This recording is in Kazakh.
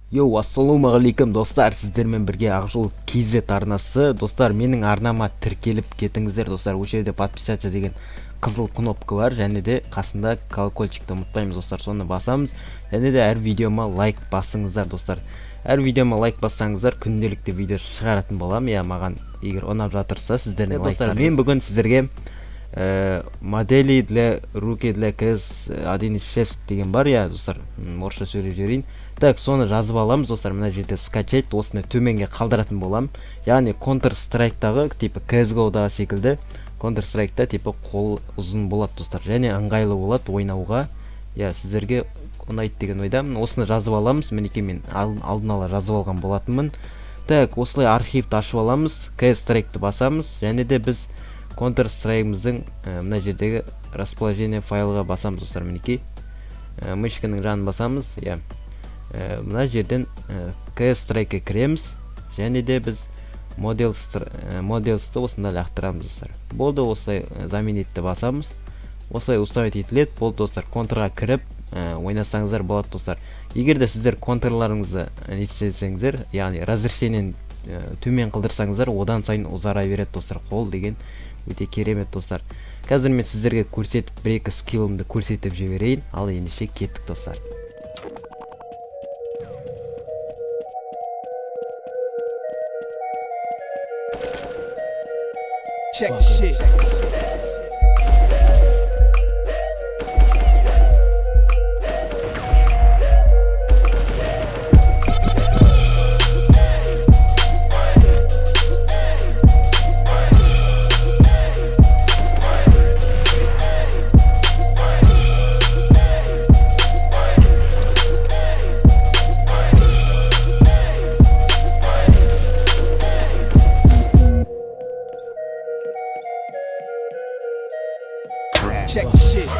Ассалаумағалейкум достар, сіздермен бірге Ақжол KZ арнасы. Достар, менің арнама тіркеліп кетіңіздер. Достар, осы жерде подписаться деген қызыл кнопка бар, және де қасында колокольчикті ұмытпаймыз достар, соны басамыз. Және де әр видеома лайк басыңыздар достар. Әр видеома лайк бассаңыздар, күнделікті видео шығаратын болам. Маған егер ұнап жатырса сіздердің лайктарыңыз. Мен бүгін сіздерге модели для руки для КС 1.6 деген бар, достар, орысша сөйлеп жіберейін. Так, соны жазып аламыз достар, мына жерде скачать, осыны төменге қалдыратын болам. Яғни Counter Strike'тағы типа CS:GO-дағы секілді Counter Strike'та типа қол ұзын болады достар, және ыңғайлы болады ойнауға. Сіздерге ұнайды деген ойдамын. Осыны жазып аламыз. Мінекей мен алдын ала жазып алған болатынмын. Так, осылай архивті ашып аламыз, CS Strike'ті басамыз, және де біз Counter Strike'ымыздың мына жердегі расположение файлға басамыз достар. Мінекей мышканың жанын басамыз. Мына жерден CS Strike'ке кіреміз, және де біз Models'ты осында лақтырамыз достар. Болды, осылай заменетті басамыз. Осылай установить етіледі. Болды достар, контрға кіріп ойнасаңыздар болады достар. Егер де сіздер контрларыңызды нестесеңіздер, яғни разрешениені төмен қылдырсаңыздар, одан сайын ұзара береді достар. Қол деген өте керемет достар. Қазір мен сіздерге көрсетіп, бір-екі скиллымды көрсетіп жіберейін. Ал ендеше кеттік достар. Check the shit. Check the shit.